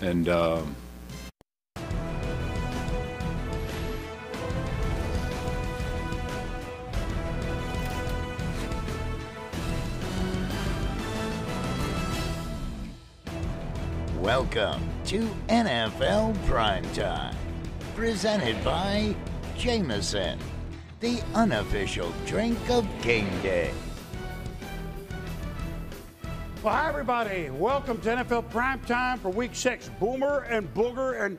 And Welcome to NFL Primetime, presented by Jameson, the unofficial drink of game day. Well, hi, everybody. Welcome to NFL Primetime for Week 6. Boomer and Booger, and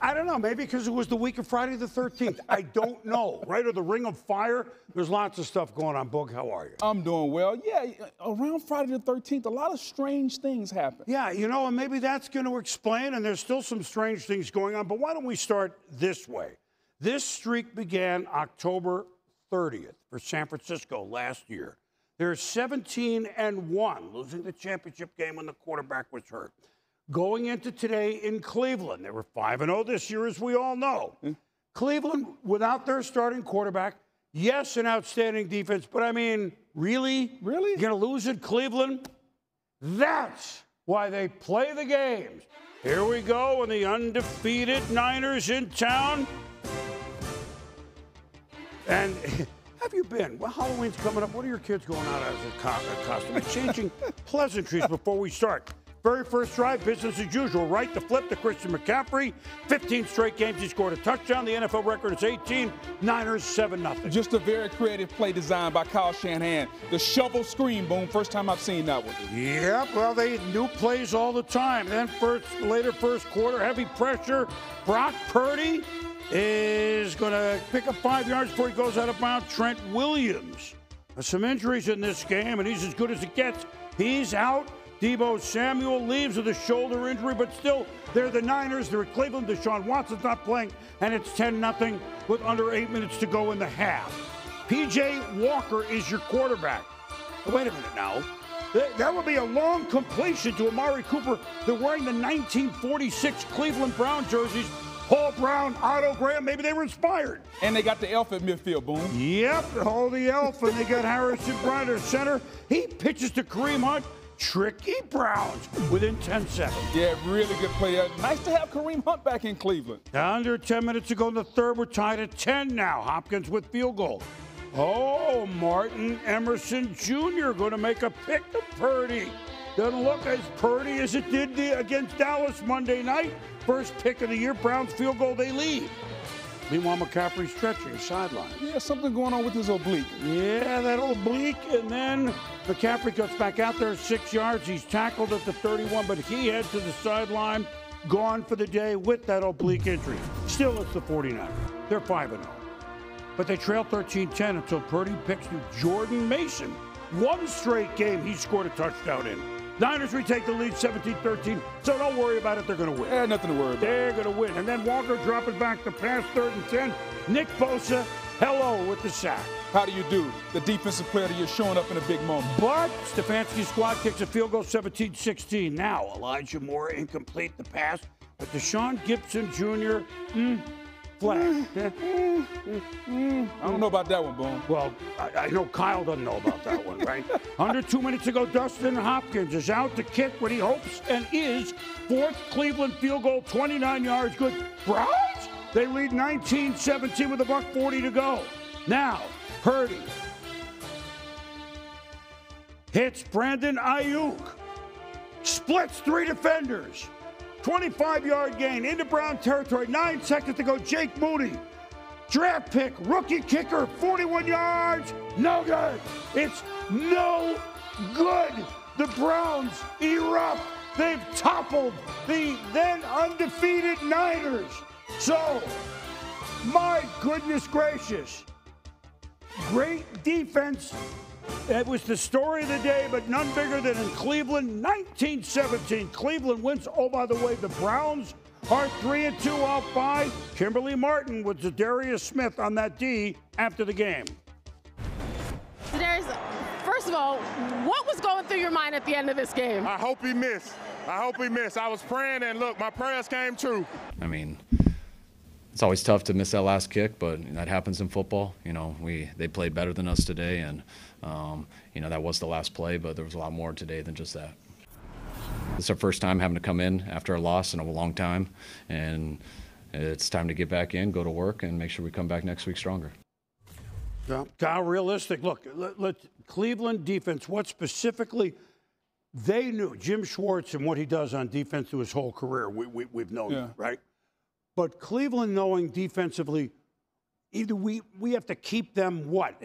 I don't know, maybe because it was the week of Friday the 13th. I don't know, right? Or the Ring of Fire. There's lots of stuff going on. Boog, how are you? I'm doing well. Yeah, around Friday the 13th, a lot of strange things happen. Yeah, you know, and maybe that's going to explain, and there's still some strange things going on. But why don't we start this way? This streak began October 30th for San Francisco last year. They're 17-1, losing the championship game when the quarterback was hurt. Going into today in Cleveland, they were 5-0 this year, as we all know. Cleveland, without their starting quarterback, yes, an outstanding defense, but I mean, really? Really? You're going to lose at Cleveland? That's why they play the games. Here we go, and the undefeated Niners in town. And have you been? Well, Halloween's coming up. What are your kids going out as a costume? Exchanging pleasantries before we start. Very first drive, business as usual. Right to flip to Christian McCaffrey. 15 straight games, he scored a touchdown. The NFL record is 18. Niners 7-0. Just a very creative play designed by Kyle Shanahan. The shovel screen, boom, first time I've seen that one. Yep, well, they do plays all the time. Then later first quarter, heavy pressure. Brock Purdy is going to pick up 5 yards before he goes out of bounds. Trent Williams. Some injuries in this game, and he's as good as it gets. He's out. Deebo Samuel leaves with a shoulder injury, but still, they're the Niners. They're at Cleveland. Deshaun Watson's not playing, and it's 10-0 with under 8 minutes to go in the half. P.J. Walker is your quarterback. Wait a minute now. That would be a long completion to Amari Cooper. They're wearing the 1946 Cleveland Brown jerseys. Paul Brown, Otto Graham, maybe they were inspired. And they got the elf at midfield, boom. Yep, the elf, and they got Harrison Bryant at center. He pitches to Kareem Hunt. Tricky Browns within 10 seconds. Yeah, really good play. Nice to have Kareem Hunt back in Cleveland. Under 10 minutes to go in the third. We're tied at 10 now. Hopkins with field goal. Oh, Martin Emerson Jr. going to make a pick to Purdy. Doesn't look as Purdy as it did against Dallas Monday night. First pick of the year. Browns field goal, they lead. Meanwhile, McCaffrey stretching sideline. Yeah, something going on with his oblique. Yeah, that oblique, and then McCaffrey goes back out there 6 yards. He's tackled at the 31, but he heads to the sideline, gone for the day with that oblique injury. Still, it's the 49ers. They're 5-0. But they trail 13-10 until Purdy picks Jordan Mason. One straight game he scored a touchdown in. Niners retake the lead 17-13, so don't worry about it. They're going to win. Yeah, nothing to worry about. They're going to win. And then Walker dropping back to pass, 3rd and 10. Nick Bosa, hello with the sack. How do you do? The defensive player of the year showing up in a big moment. But Stefanski's squad kicks a field goal, 17-16. Now, Elijah Moore incomplete the pass. But Deshaun Gibson Jr., flag. I don't know about that one, Boom. Well, I know Kyle doesn't know about that one, right? Under 2 minutes to go, Dustin Hopkins is out to kick what he hopes and is 4th Cleveland field goal, 29 yards good. Browns? They lead 19-17 with $1:40 to go. Now, Purdy hits Brandon Ayuk. Splits 3 defenders. 25-yard gain into Brown territory. 9 seconds to go. Jake Moody. Draft pick, rookie kicker, 41 yards. No good. It's no good. The Browns erupt. They've toppled the then undefeated Niners. So, my goodness gracious. Great defense. It was the story of the day, but none bigger than in Cleveland, 19-17. Cleveland wins. Oh, by the way, the Browns are 3-2 off by Kimberly Martin with Zadarius Smith on that D after the game. Zadarius, first of all, what was going through your mind at the end of this game? I hope he missed. I was praying, and look, my prayers came true. I mean, it's always tough to miss that last kick, but that happens in football. You know, they played better than us today, and you know, that was the last play, but there was a lot more today than just that. This is our first time having to come in after a loss in a long time, and it's time to get back in, go to work, and make sure we come back next week stronger. Yeah. How realistic? Look, Cleveland defense, what specifically they knew, Jim Schwartz and what he does on defense through his whole career, we've known that, right? But Cleveland knowing defensively, either we have to keep them what?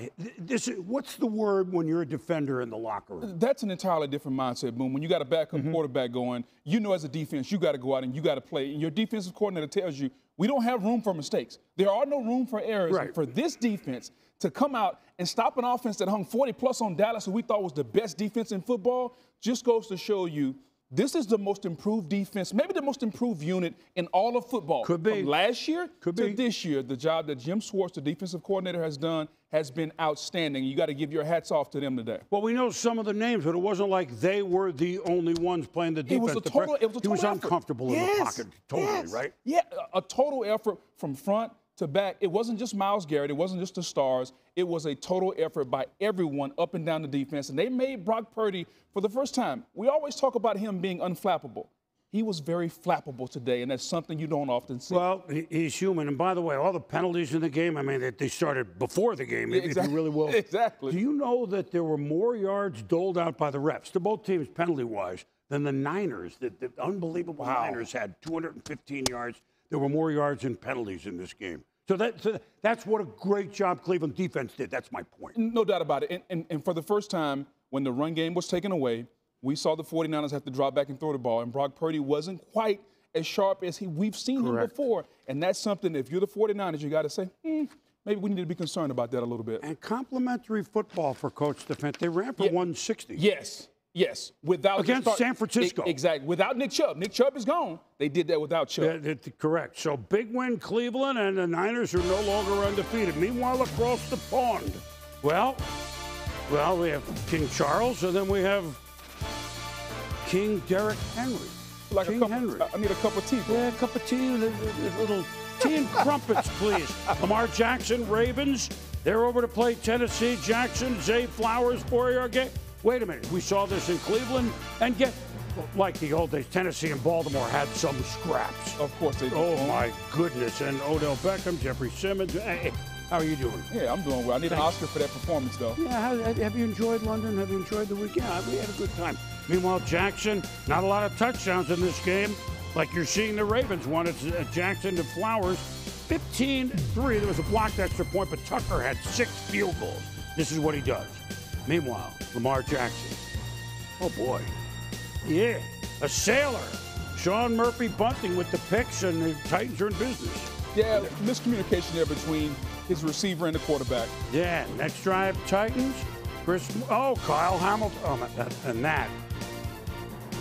What's the word when you're a defender in the locker room? That's an entirely different mindset, Boom. When you got a backup quarterback going, you know as a defense, you got to go out and you got to play. And your defensive coordinator tells you, we don't have room for mistakes. There are no room for errors. Right. And for this defense to come out and stop an offense that hung 40-plus on Dallas, who we thought was the best defense in football, just goes to show you this is the most improved defense, maybe the most improved unit in all of football. Could be. From last year to be. this year, the job that Jim Schwartz, the defensive coordinator, has done has been outstanding. You got to give your hats off to them today. Well, we know some of the names, but it wasn't like they were the only ones playing the defense. It was a total He was effort. uncomfortable in the pocket, totally, right? Yeah, a total effort from front to back. It wasn't just Myles Garrett. It wasn't just the stars. It was a total effort by everyone up and down the defense. And they made Brock Purdy, for the first time, we always talk about him being unflappable. He was very flappable today, and that's something you don't often see. Well, he's human. And by the way, all the penalties in the game, I mean, they started before the game, if you really will. Exactly. Do you know that there were more yards doled out by the refs, to both teams penalty-wise, than the Niners? The unbelievable Niners had 215 yards. There were more yards and penalties in this game. So that's what a great job Cleveland defense did. That's my point. No doubt about it. And for the first time, when the run game was taken away, we saw the 49ers have to drop back and throw the ball, and Brock Purdy wasn't quite as sharp as we've seen him before. And that's something, if you're the 49ers, you got to say, maybe we need to be concerned about that a little bit. And complimentary football for Coach Stefanski. They ran for 160. Yes. Without against San Francisco. Exactly. Without Nick Chubb. Nick Chubb is gone. They did that without Chubb. Correct. So big win Cleveland, and the Niners are no longer undefeated. Meanwhile, across the pond, well, we have King Charles, and then we have King Derrick Henry. King Henry. I need a cup of tea. Bro. Yeah, a cup of tea, a little tea and crumpets, please. Lamar Jackson, Ravens. They're over to play Tennessee. Jackson, Zay Flowers, 4-yard game. Wait a minute. We saw this in Cleveland, and like the old days, Tennessee and Baltimore had some scraps. Of course they did. Oh, my goodness. And Odell Beckham, Jeffrey Simmons. Hey, how are you doing? Yeah, I'm doing well. I need an Oscar for that performance, though. Yeah, have you enjoyed London? Have you enjoyed the weekend? Yeah, we had a good time. Meanwhile, Jackson, not a lot of touchdowns in this game. Like you're seeing the Ravens one. It's Jackson to Flowers. 15-3. There was a blocked extra point, but Tucker had 6 field goals. This is what he does. Meanwhile, Lamar Jackson. Oh, boy. Yeah, a sailor. Sean Murphy bunting with the picks, and the Titans are in business. Yeah, miscommunication there between his receiver and the quarterback. Yeah, next drive, Titans. Kyle Hamilton. And that.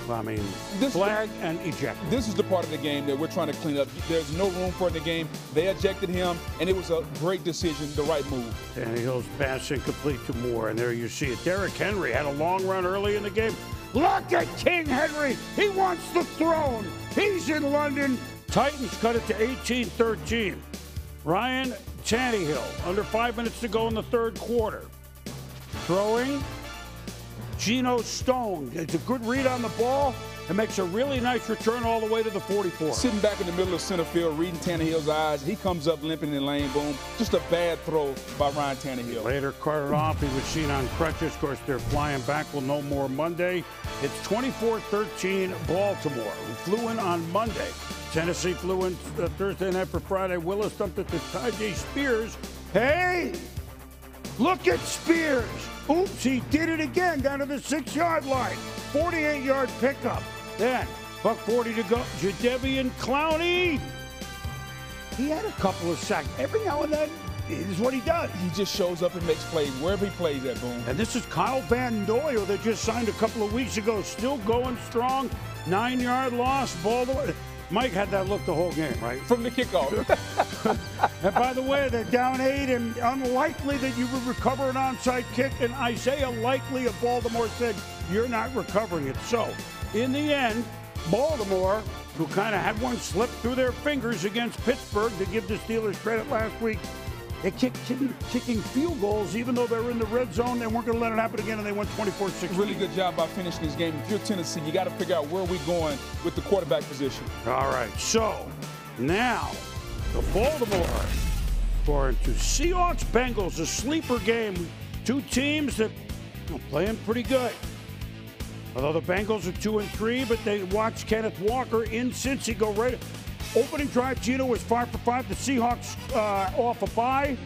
I mean, flag and eject. This is the part of the game that we're trying to clean up. There's no room for it in the game. They ejected him, and it was a great decision, the right move. Danny Hill's pass incomplete to Moore, and there you see it. Derrick Henry had a long run early in the game. Look at King Henry. He wants the throne. He's in London. Titans cut it to 18-13. Ryan Tannehill, under 5 minutes to go in the third quarter. Throwing. Geno Stone. It's a good read on the ball and makes a really nice return all the way to the 44. Sitting back in the middle of center field, reading Tannehill's eyes. He comes up limping in the lane, boom. Just a bad throw by Ryan Tannehill. Later carted off. He was seen on crutches. Of course, they're flying back. We'll know more Monday. It's 24-13 Baltimore, who flew in on Monday. Tennessee flew in Thursday night for Friday. Willis dumped it to Tyjae Spears. Hey, look at Spears. Oops, he did it again down to the 6-yard line. 48-yard pickup. Then, $1:40 to go. Jadeveon Clowney. He had a couple of sacks. Every now and then, this is what he does. He just shows up and makes plays wherever he plays at, boom. And this is Kyle Van Noy, who they just signed a couple of weeks ago. Still going strong. 9-yard loss. Baltimore. Mike had that look the whole game, right? From the kickoff. And by the way, they're down 8, and unlikely that you would recover an onside kick. And Isaiah Likely of Baltimore said, you're not recovering it. So, in the end, Baltimore, who kind of had one slip through their fingers against Pittsburgh, to give the Steelers credit last week, They kept kicking field goals, even though they were in the red zone. They weren't going to let it happen again, and they went 24-16. Really good job by finishing this game. If you're Tennessee, you got to figure out where we're going with the quarterback position. All right, so now the Baltimore going to Seahawks-Bengals, a sleeper game. Two teams that are playing pretty good. Although the Bengals are 2-3, but they watch Kenneth Walker in Cincy go right. Opening drive, Gino was 5 for 5. The Seahawks off a bye,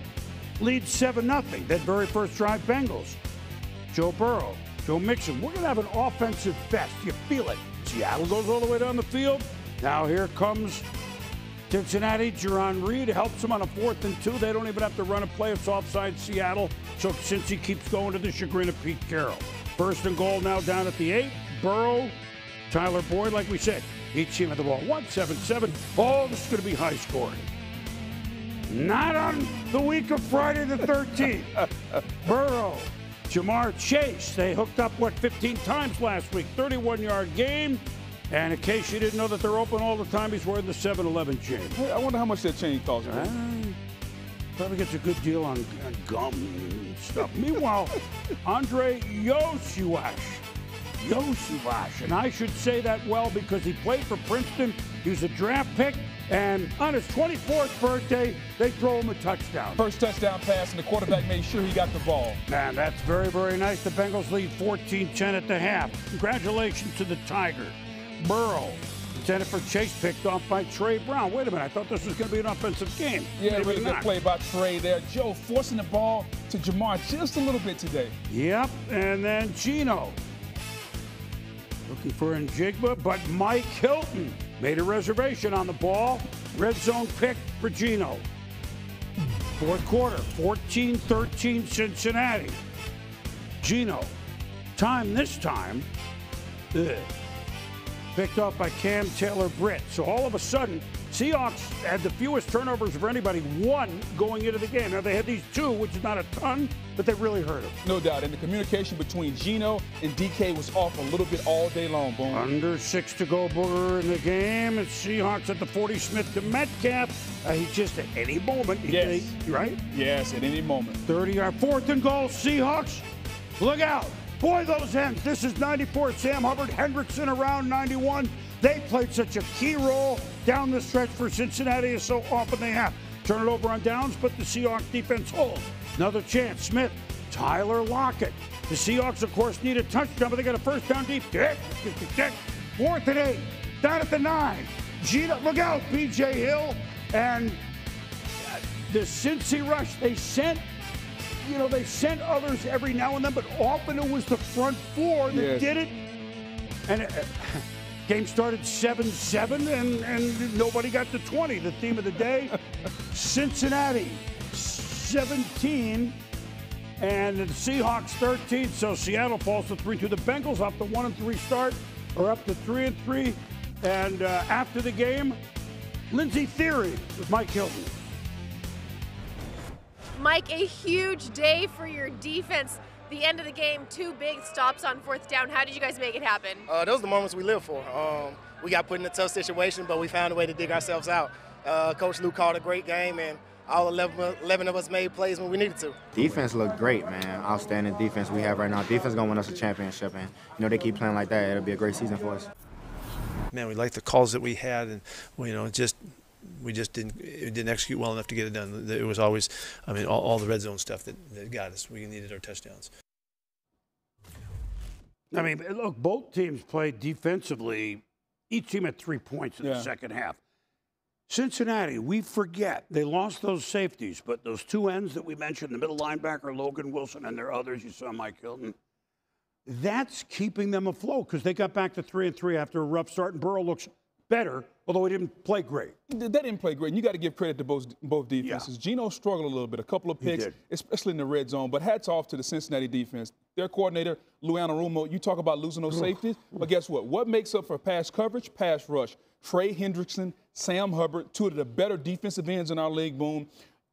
lead 7-0. That very first drive, Bengals. Joe Burrow, Joe Mixon. We're going to have an offensive fest. You feel it. Seattle goes all the way down the field. Now here comes Cincinnati. Jerron Reed helps them on a 4th and 2. They don't even have to run a play. It's offside Seattle. So Cincy keeps going to the chagrin of Pete Carroll. 1st and goal now down at the 8. Burrow, Tyler Boyd, like we said. Each team at the ball. 1-7-7. Oh, this is going to be high scoring. Not on the week of Friday the 13th. Burrow, Jamar Chase. They hooked up, 15 times last week. 31-yard game. And in case you didn't know that they're open all the time, he's wearing the 7-Eleven chain. Hey, I wonder how much that chain costs. Probably gets a good deal on gum and stuff. Meanwhile, Andre Yoshiwash. And I should say that well because he played for Princeton. He was a draft pick. And on his 24th birthday, they throw him a touchdown. First touchdown pass, and the quarterback made sure he got the ball. Man, that's very, very nice. The Bengals lead 14-10 at the half. Congratulations to the Tigers. Burrow, intended for Chase, picked off by Trey Brown. Wait a minute, I thought this was going to be an offensive game. Yeah, Maybe really good not. play by Trey there. Joe forcing the ball to Jamar just a little bit today. Yep, and then Gino. Looking for Njigba, but Mike Hilton made a reservation on the ball. Red zone pick for Gino. 4th quarter, 14-13 Cincinnati. Gino, this time, picked up by Cam Taylor-Britt. So all of a sudden, Seahawks had the fewest turnovers of anybody, 1 going into the game. Now they had these 2, which is not a ton, but they really hurt them. No doubt. And the communication between Gino and DK was off a little bit all day long, Boom. Under 6 to go, Booger in the game. It's Seahawks at the 40, Smith to Metcalf. He just at any moment. Yes. Right? Yes, at any moment. 30-yard 4th and goal, Seahawks. Look out. Boy, those ends. This is 94. Sam Hubbard, Hendrickson around 91. They played such a key role down the stretch for Cincinnati, as so often they have. Turn it over on downs, but the Seahawks defense holds. Another chance. Smith, Tyler Lockett. The Seahawks, of course, need a touchdown, but they got a first down deep. 4th and 8. Down at the 9. Gino, look out, B.J. Hill. And the Cincy rush, they sent others every now and then, but often it was the front 4 that did it. And game started 7-7, and nobody got to 20. The theme of the day, Cincinnati 17, and the Seahawks 13. So Seattle falls to 3-2. The Bengals off the 1-3 start are up to 3-3. And after the game, Lindsey Theory with Mike Hilton. Mike, a huge day for your defense. The end of the game, 2 big stops on 4th down. How did you guys make it happen? Those are the moments we live for. We got put in a tough situation, but we found a way to dig ourselves out. Coach Lou called a great game, and all 11 of us made plays when we needed to. Defense looked great, man. Outstanding defense we have right now. Defense going to win us a championship, and they keep playing like that. It'll be a great season for us. Man, we liked the calls that we had, and we just didn't execute well enough to get it done. It was always, all the red zone stuff that got us. We needed our touchdowns. Look, both teams played defensively. Each team had 3 points in the second half. Cincinnati, we forget, they lost those safeties, but those 2 ends that we mentioned, the middle linebacker, Logan Wilson, and there are others, you saw Mike Hilton, that's keeping them afloat because they got back to 3-3 after a rough start, and Burrow looks better, although he didn't play great. They didn't play great, and you got to give credit to both defenses. Yeah. Gino struggled a little bit, a couple of picks, especially in the red zone, but hats off to the Cincinnati defense. Their coordinator, Lou Anarumo, you talk about losing those safeties, but guess what? What makes up for pass coverage? Pass rush. Trey Hendrickson, Sam Hubbard, 2 of the better defensive ends in our league, Boom.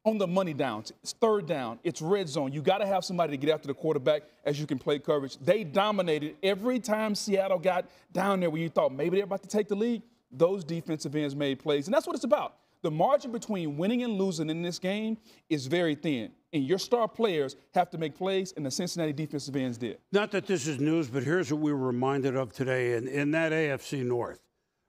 On the money downs, it's 3rd down, it's red zone. You got to have somebody to get after the quarterback as you can play coverage. They dominated every time Seattle got down there where you thought maybe they're about to take the lead. Those defensive ends made plays, and that's what it's about. The margin between winning and losing in this game is very thin. And your star players have to make plays, and the Cincinnati defensive ends did. Not that this is news, but here's what we were reminded of today in that AFC North.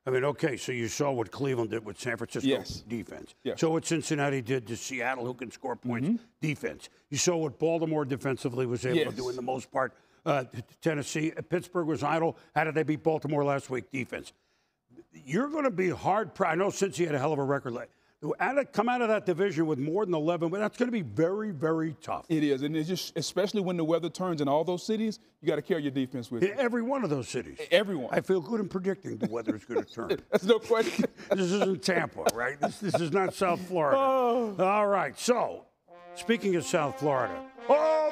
I mean, okay, so you saw what Cleveland did with San Francisco defense. Yes. So what Cincinnati did to Seattle, who can score points, defense. You saw what Baltimore defensively was able to do in the most part. Tennessee, Pittsburgh was idle. How did they beat Baltimore last week? Defense. You're going to be hard. I know Cincy had a hell of a record. Come out of that division with more than 11, but that's going to be very, very tough. It is, and it's just, especially when the weather turns in all those cities, you got to carry your defense with you. Every one of those cities. Everyone. I feel good in predicting the weather is going to turn. That's no question. This isn't Tampa, right? This is not South Florida. All right, so speaking of South Florida,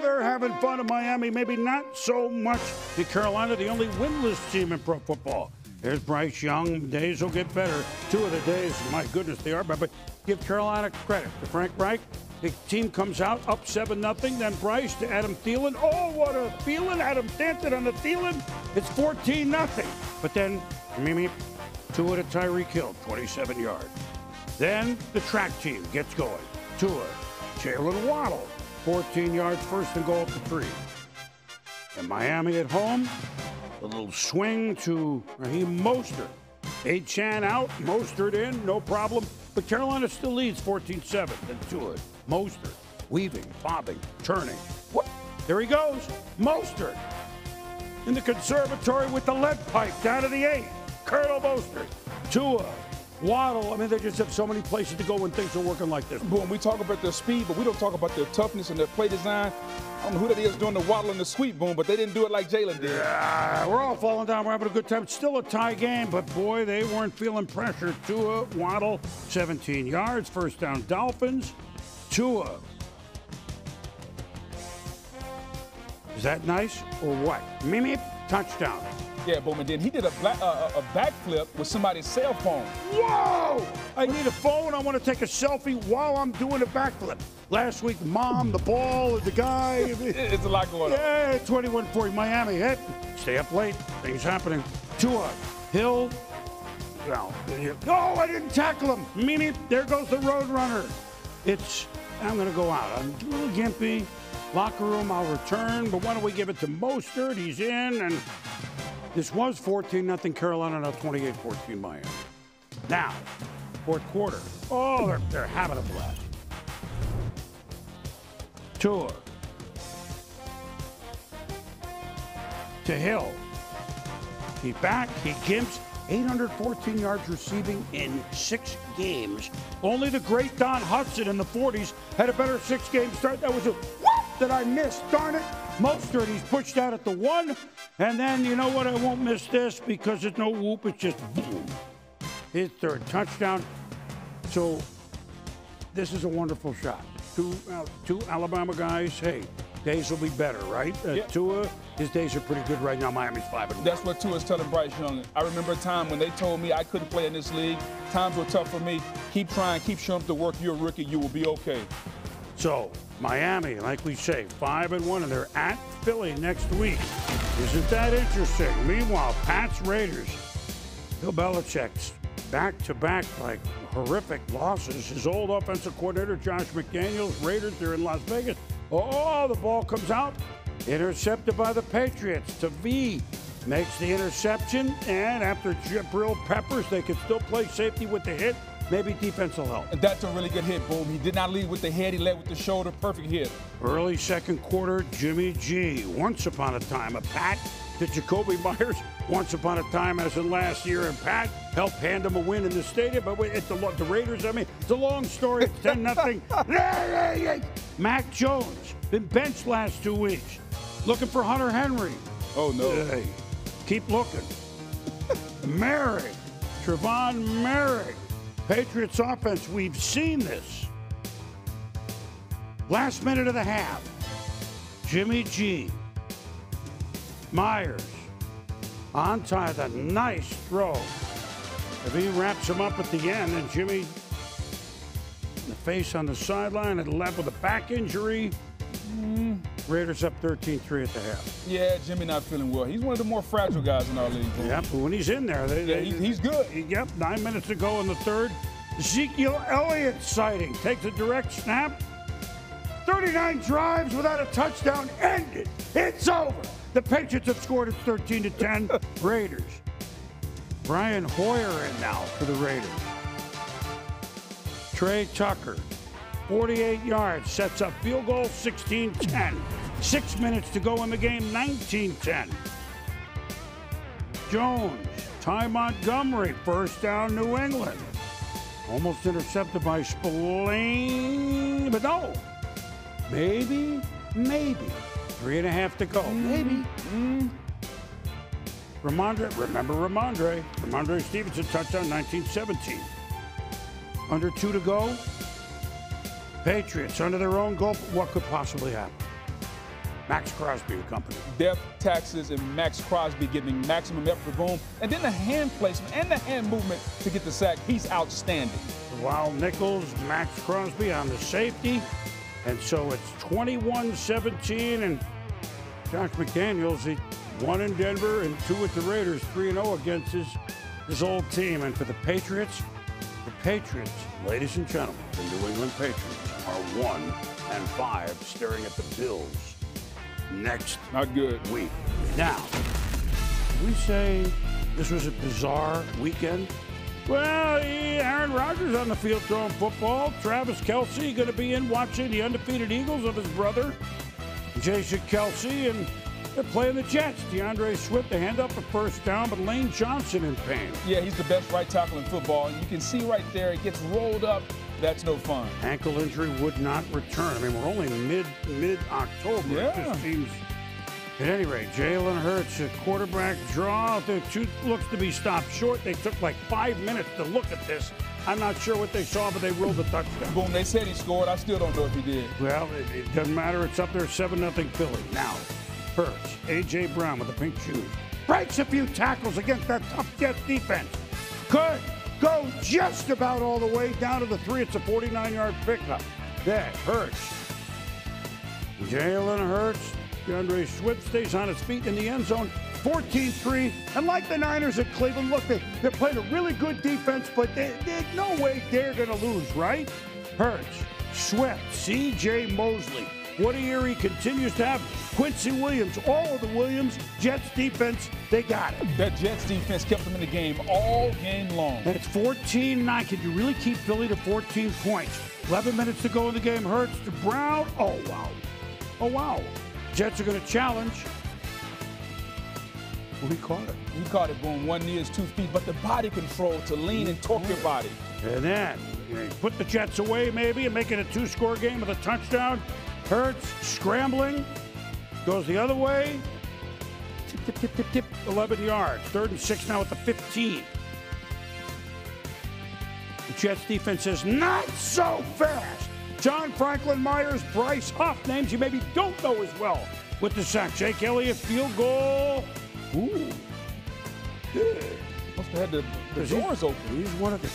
they're having fun in Miami. Maybe not so much in Carolina, the only winless team in pro football. There's Bryce Young. Days will get better. 2 of the days, my goodness, they are. But give Carolina credit to Frank Reich. The team comes out up 7-0. Then Bryce to Adam Thielen. Oh, what a Thielen. Adam Stanton on the Thielen. It's 14-0. But then, Mimi, 2 to Tyreek Hill, 27 yards. Then the track team gets going. Tua, Jalen Waddle, 14 yards first and goal up to 3. And Miami at home. A little swing to Raheem Mostert. Achane out, Mostert in, no problem. But Carolina still leads 14-7. Then Tua, Mostert, weaving, bobbing, turning. What? There he goes, Mostert. In the conservatory with the lead pipe down to the 8. Colonel Mostert. Tua, Waddle. I mean, they just have so many places to go when things are working like this. Boom, we talk about their speed, but we don't talk about their toughness and their play design. I don't know who that is doing the waddle and the sweep, Boom, but they didn't do it like Jalen did. Yeah, we're all falling down. We're having a good time. It's still a tie game, but boy, they weren't feeling pressure. Tua, Waddle, 17 yards. First down, Dolphins. Tua. Is that nice or what? Mimi, touchdown. Yeah, Boom, and then he did a backflip with somebody's cell phone. Whoa! I need a phone. I want to take a selfie while I'm doing a backflip. Last week, mom, the ball, the guy. It's a lot going on. Yeah, 21-40 Miami. Hey, stay up late. Things happening. Tua, Hill. Well, I didn't tackle him. Mimi, there goes the road runner. I'm going to go out. I'm a little gimpy. Locker room, I'll return. But why don't we give it to Mostert? He's in, and this was 14-0 Carolina, now 28-14 Miami. Now, fourth quarter. Oh, they're having a blast. Tua to Hill. He's back. He gimps. 814 yards receiving in 6 games. Only the great Don Hudson in the 40s had a better 6-game start. That was a what that I missed. Darn it. Mostert, he's pushed out at the 1. And then, you know what? I won't miss this because there's no whoop. It's just boom. His third touchdown. So this is a wonderful shot. Two Alabama guys. Hey, days will be better, right? Tua, his days are pretty good right now. Miami's 5-1. That's what Tua's telling Bryce Young. I remember a time when they told me I couldn't play in this league. Times were tough for me. Keep trying, keep showing up the work. You're a rookie. You will be okay. So, Miami, like we say, 5-1, and they're at Philly next week. Isn't that interesting? Meanwhile, Pats Raiders. Bill Belichick's back-to-back, like, horrific losses. His old offensive coordinator, Josh McDaniels, Raiders, they're in Las Vegas. Oh, the ball comes out. Intercepted by the Patriots. Tavee makes the interception, and after Jabril Peppers, they can still play safety with the hit. Maybe defense will help. And that's a really good hit, Boom. He did not lead with the head. He led with the shoulder. Perfect hit. Early second quarter, Jimmy G. Once upon a time, a Pat to Jacoby Myers. Once upon a time, as in last year, and Pat helped hand him a win in the stadium. But it's the Raiders, I mean, it's a long story. It's 10-0. Mac Jones, been benched last 2 weeks. Looking for Hunter Henry. Oh, no. Hey, keep looking. Merrick, Trevon Merrick. Patriots offense, we've seen this. Last minute of the half. Jimmy G. Myers. On time, a nice throw. If he wraps him up at the end, and Jimmy, the face on the sideline, and left with a back injury. Raiders up 13-3 at the half. Yeah, Jimmy not feeling well. He's one of the more fragile guys in our league. Yeah, but when he's in there, he's good. Yep, 9 minutes to go in the third. Ezekiel Elliott sighting. Takes a direct snap. 39 drives without a touchdown. Ended. It's over. The Patriots have scored at 13-10. Raiders. Brian Hoyer in now for the Raiders. Trey Tucker, 48 yards, sets up field goal, 16-10. 6 minutes to go in the game, 19-10. Jones, Ty Montgomery, first down, New England. Almost intercepted by Spillane, but no. Maybe. 3.5 to go. Maybe. Ramondre Stevenson, touchdown, 19-17. Under 2 to go. Patriots under their own goal. What could possibly happen? Max Crosby and company. Depth, taxes, and Max Crosby giving maximum effort boom. And then the hand placement and the hand movement to get the sack. He's outstanding. Wild Nichols, Max Crosby on the safety. And so it's 21-17. And Josh McDaniels, he won in Denver and 2 with the Raiders, 3-0 against his old team. And for the Patriots, ladies and gentlemen, the New England Patriots are 1-5, staring at the Bills next week. Now, we say this was a bizarre weekend. Well, Aaron Rodgers on the field throwing football. Travis Kelce going to be in watching the undefeated Eagles of his brother, Jason Kelce, and they're playing the Jets. DeAndre Swift, they hand up a first down, but Lane Johnson in pain. Yeah, he's the best right tackle in football. And you can see right there, it gets rolled up. That's no fun. Ankle injury would not return. I mean, we're only mid-October. Yeah. It just seems. At any rate, Jalen Hurts, a quarterback draw. The two looks to be stopped short. They took like 5 minutes to look at this. I'm not sure what they saw, but they ruled a touchdown. Boom, they said he scored. I still don't know if he did. Well, it doesn't matter. It's up there, 7-0 Philly. Now, Hurts, A.J. Brown with the pink shoes. Breaks a few tackles against that tough Jets defense. Could go just about all the way down to the 3. It's a 49-yard pickup. That Hurts. Jalen Hurts. DeAndre Swift stays on his feet in the end zone. 14-3. And like the Niners at Cleveland, look, they're playing a really good defense, but there's no way they're going to lose, right? Hurts, Swift, C.J. Mosley. What a year he continues to have. Quincy Williams, all of the Williams, Jets defense, they got it. That Jets defense kept them in the game all game long. And it's 14-9. Can you really keep Philly to 14 points? 11 minutes to go in the game. Hurts to Brown. Oh, wow. Oh, wow. Jets are going to challenge. Well, he caught it. He caught it, boom. 1 knee is 2 feet, but the body control to lean and torque your body. And then put the Jets away maybe and make it a 2-score game with a touchdown. Hurts scrambling. Goes the other way. Tip. 11 yards. 3rd and 6 now at the 15. The Jets defense is not so fast. John Franklin Myers, Bryce Huff, names you maybe don't know as well with the sack. Jake Elliott, field goal. Ooh. Good. Must have had the doors open. He's one of the.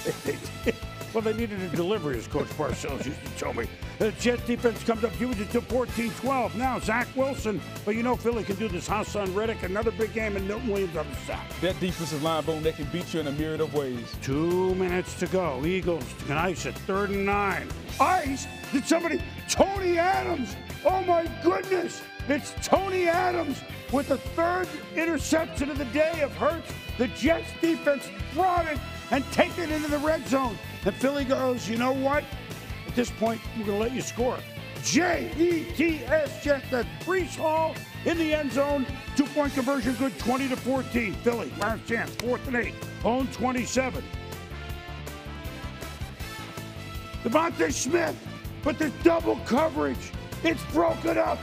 Well, they needed a delivery, as Coach Parcells used to tell me. The Jets defense comes up huge until 14-12. Now, Zach Wilson. But you know Philly can do this. Hassan Reddick, another big game, and Milton Williams on the sack. That defensive line, boom, they can beat you in a myriad of ways. 2 minutes to go. Eagles can ice it. 3rd and 9. Ice? Did somebody? Tony Adams. Oh, my goodness. It's Tony Adams with the 3rd interception of the day of Hurts. The Jets defense brought it and take it into the red zone. And Philly goes, you know what? At this point, we're going to let you score. Jets, Jets, that Breece Hall in the end zone. 2-point conversion good, 20-14. Philly, last chance, 4th and 8. Own 27. Devontae Smith, but there's double coverage. It's broken up.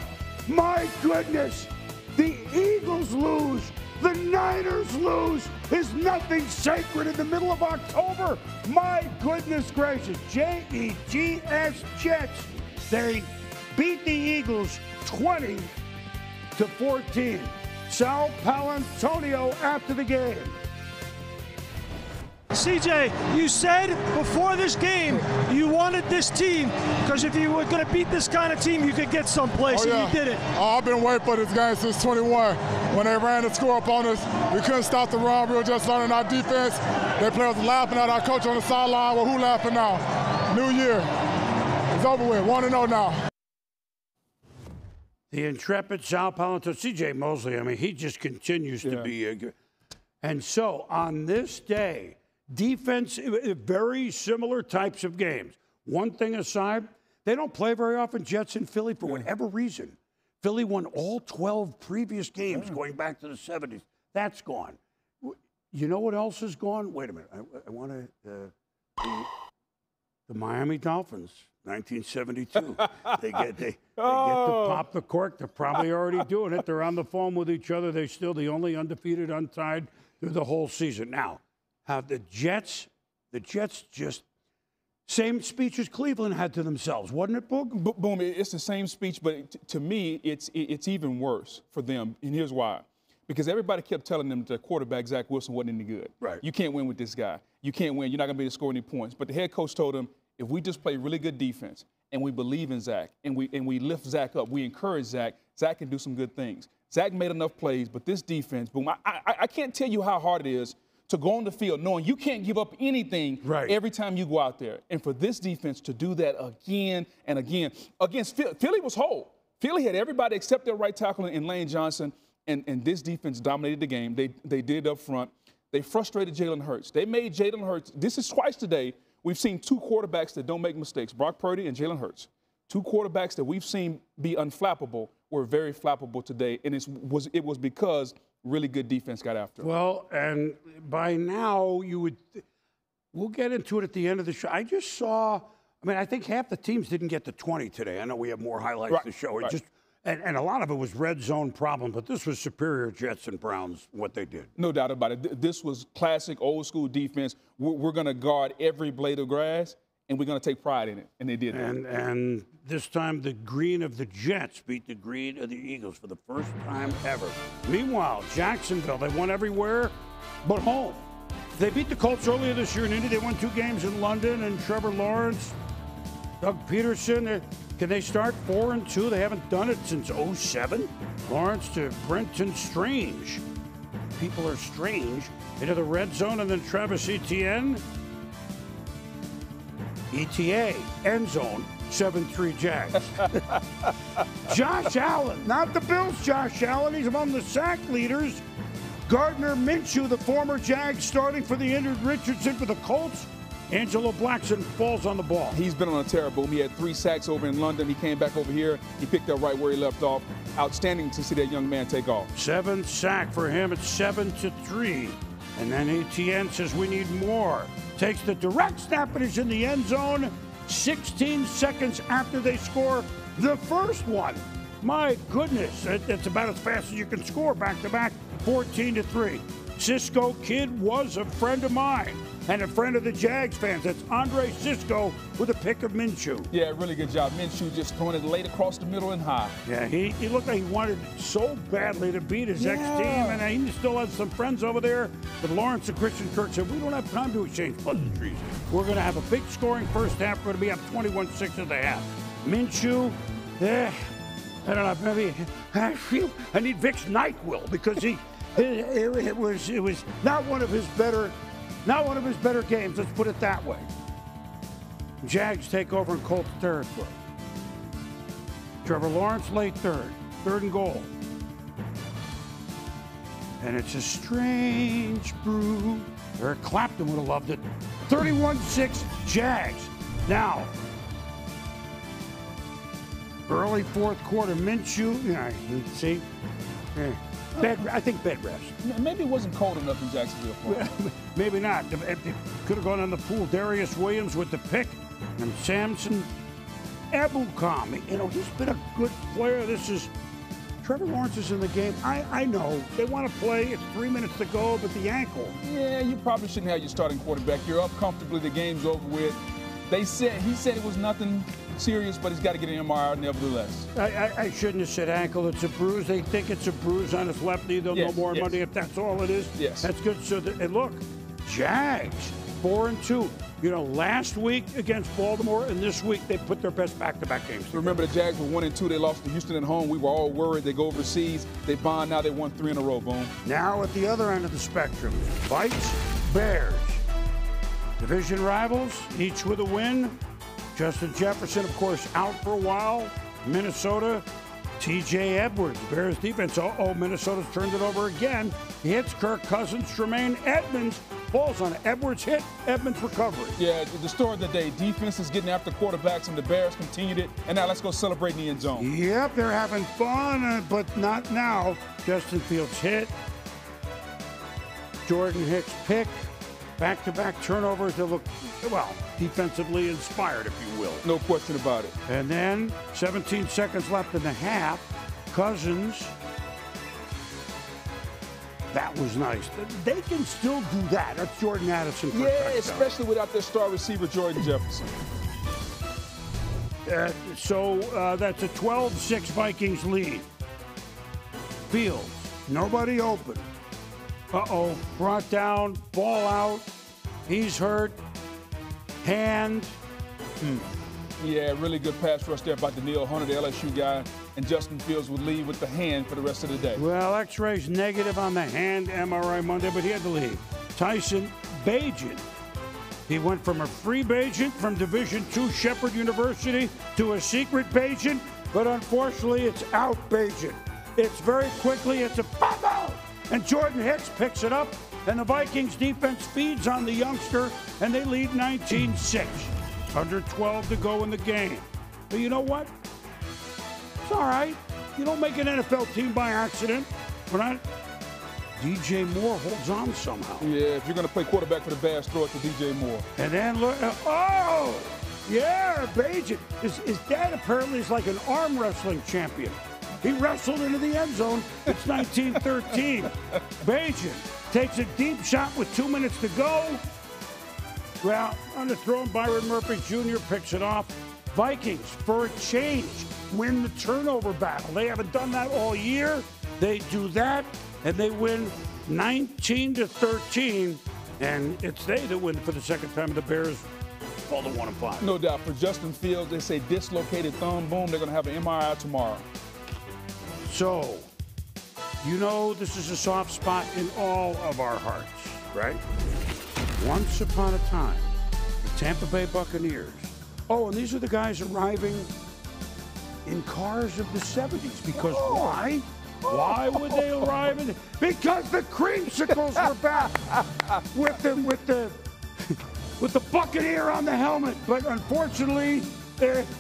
My goodness. The Eagles lose. The Niners lose. Is nothing sacred in the middle of October? My goodness gracious. Jets, Jets. They beat the Eagles 20-14. Sal Paolantonio after the game. CJ, you said before this game you wanted this team because if you were going to beat this kind of team, you could get someplace, and you did it. I've been waiting for this game since 21. When they ran the score up on us, we couldn't stop the run. We were just learning our defense. Their players are laughing at our coach on the sideline. Well, who laughing now? New year. It's over with. 1-0 now. The intrepid Sal Palanton, C.J. Mosley, I mean, he just continues to be a good. And so on this day, defense, very similar types of games. One thing aside, they don't play very often, Jets in Philly, for whatever reason. Philly won all 12 previous games going back to the 70s. That's gone. You know what else is gone? Wait a minute. I want to. The Miami Dolphins, 1972. They get to pop the cork. They're probably already doing it. They're on the phone with each other. They're still the only undefeated, untied through the whole season. Now, how the Jets just. Same speech as Cleveland had to themselves, wasn't it, Boog? Boom, it's the same speech, but to me, it's even worse for them, and here's why. Because everybody kept telling them the quarterback, Zach Wilson, wasn't any good. Right. You can't win with this guy. You can't win. You're not going to be able to score any points. But the head coach told them, if we just play really good defense and we believe in Zach and we lift Zach up, we encourage Zach, Zach can do some good things. Zach made enough plays, but this defense, boom, I can't tell you how hard it is to go on the field knowing you can't give up anything every time you go out there. And for this defense to do that again and again against Philly was whole. Philly had everybody except their right tackle in Lane Johnson, and this defense dominated the game. They did up front. They frustrated Jalen Hurts. They made Jalen Hurts. This is twice today we've seen two quarterbacks that don't make mistakes, Brock Purdy and Jalen Hurts. Two quarterbacks that we've seen be unflappable were very flappable today, and it was because really good defense got after him. Well, and by now we'll get into it at the end of the show. I just saw, I think half the teams didn't get to 20 today. I know we have more highlights to show. It just, and a lot of it was red zone problem, but this was superior Jets and Browns, what they did. No doubt about it. This was classic old school defense. We're going to guard every blade of grass, and we're going to take pride in it, and they did that. And this time the green of the Jets beat the green of the Eagles for the first time ever. Meanwhile, Jacksonville, they won everywhere but home. They beat the Colts earlier this year in Indy. They won 2 games in London, and Trevor Lawrence, Doug Peterson, can they start 4-2? They haven't done it since 2007. Lawrence to Brenton Strange. People are strange. Into the red zone, and then Travis Etienne. ETA, end zone, 7-3 Jags. Josh Allen, not the Bills' Josh Allen. He's among the sack leaders. Gardner Minshew, the former Jag, starting for the injured Richardson for the Colts. Angelo Blackson falls on the ball. He's been on a tear, boom. He had 3 sacks over in London. He came back over here. He picked up right where he left off. Outstanding to see that young man take off. 7th sack for him. It's 7-3. And then Etienne says we need more. Takes the direct snap and is in the end zone 16 seconds after they score the first one. My goodness, it's about as fast as you can score back-to-back, 14-3. Cisco Kid was a friend of mine and a friend of the Jags fans. That's Andre Cisco with a pick of Minshew. Yeah, really good job. Minshew just throwing it late across the middle and high. Yeah, he looked like he wanted so badly to beat his ex-team, and he still has some friends over there. But Lawrence and Christian Kirk said, we don't have time to exchange pleasantries. We're going to have a big scoring first half. We're going to be up 21-6 at the half. Minshew, I don't know, maybe I need Vicks NyQuil because it was not one of his better games. Let's put it that way. Jags take over in Colts territory. Trevor Lawrence late third and goal. And it's a strange brew. Eric Clapton would have loved it. 31-6 Jags. Now, early fourth quarter, Minshew, see? I think bed rest. Maybe it wasn't cold enough in Jacksonville. Maybe not. It could have gone on the pool. Darius Williams with the pick. And Samson Ebukam. He's been a good player. Trevor Lawrence is in the game. I know. They want to play. It's 3 minutes to go, but the ankle. Yeah, you probably shouldn't have your starting quarterback. You're up comfortably. The game's over with. He said it was nothing serious, but he's got to get an MRI nevertheless. I shouldn't have said ankle. It's a bruise. They think it's a bruise on his left knee. They'll know more money if that's all it is. Yes. That's good. So, and look, Jags, 4-2. Last week against Baltimore and this week they put their best back-to-back games together. Remember, the Jags were 1-2. They lost to Houston at home. We were all worried. They go overseas. They bond. Now they won 3 in a row, boom. Now at the other end of the spectrum, Vikes, Bears. Division rivals, each with a win. Justin Jefferson, of course, out for a while. Minnesota, T.J. Edwards, Bears defense. Minnesota's turned it over again. He hits Kirk Cousins. Tremaine Edmonds falls on it. Edwards hit, Edmonds recovery. Yeah, the story of the day. Defense is getting after quarterbacks, and the Bears continued it. And now let's go celebrate in the end zone. Yep, they're having fun, but not now. Justin Fields hit. Jordan Hicks pick. Back-to-back turnovers that look, well, defensively inspired, if you will. No question about it. And then 17 seconds left in the half. Cousins. That was nice. They can still do that. That's Jordan Addison. Yeah, especially without their star receiver, Jordan Jefferson. So that's a 12-6 Vikings lead. Fields, nobody open. Brought down, ball out. He's hurt. Hand. Yeah, really good pass rush there by Danielle Hunter, the LSU guy. And Justin Fields would lead with the hand for the rest of the day. Well, X-rays negative on the hand, MRI Monday, but he had to leave. Tyson Bagent. He went from a free Bagent from Division II Shepherd University to a secret Bagent, but unfortunately it's out Bagent. It's very quickly, it's a fumble! And Jordan Hicks picks it up, and the Vikings defense feeds on the youngster, and they lead 19-6. Under 12 to go in the game. But you know what? It's all right. You don't make an NFL team by accident. DJ Moore holds on somehow. Yeah, if you're going to play quarterback for the Bears, throw it to DJ Moore. And then look, Bagent. His dad apparently is like an arm wrestling champion. He wrestled into the end zone. It's 1913. Bagent takes a deep shot with 2 minutes to go. Well, on the throw, Byron Murphy Jr. picks it off. Vikings, for a change, win the turnover battle. They haven't done that all year. They do that, and they win 19-13. And it's they that win for the second time. The Bears fall to 1-5. No doubt. For Justin Fields, they say dislocated thumb. Boom, they're going to have an MRI tomorrow. So, you know this is a soft spot in all of our hearts, right? Once upon a time, the Tampa Bay Buccaneers. And these are the guys arriving in cars of the 70s. Because why? Why would they arrive in? Because the creamsicles were back with the Buccaneer on the helmet. But unfortunately,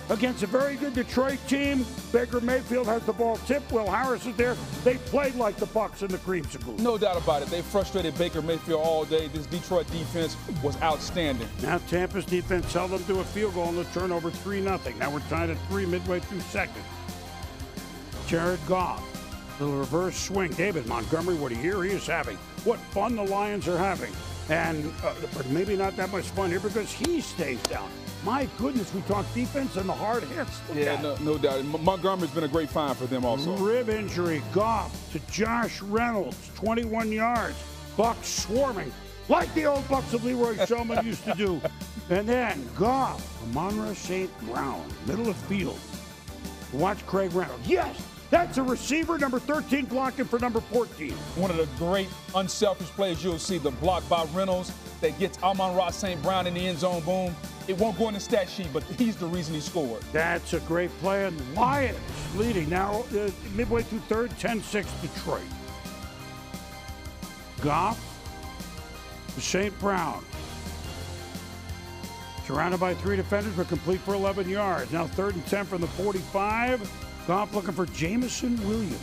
against a very good Detroit team, Baker Mayfield has the ball tipped. Will Harris is there. They played like the Bucs and the creamsicles. No doubt about it. They frustrated Baker Mayfield all day. This Detroit defense was outstanding. Now Tampa's defense held them to a field goal on the turnover, 3-0. Now we're tied at 3 midway through second. Jared Goff, little reverse swing. David Montgomery, what a year he is having. What fun the Lions are having. And but maybe not that much fun here because he stays down. My goodness, we talk defense and the hard hits. No doubt. Montgomery's been a great find for them also. Rib injury, Goff to Josh Reynolds, 21 yards. Bucs swarming, like the old Bucs of Leroy Shulman used to do. And then Goff, Amon-Ra St. Brown, middle of field. Watch Craig Reynolds. Yes, that's a receiver, number 13, blocking for number 14. One of the great unselfish plays you'll see, the block by Reynolds that gets Amon-Ra St. Brown in the end zone, boom. It won't go in the stat sheet, but he's the reason he scored. That's a great play. And Lions leading now midway through third, 10-6 Detroit. Goff to St. Brown. Surrounded by 3 defenders, but complete for 11 yards. Now 3rd and 10 from the 45. Goff looking for Jameson Williams.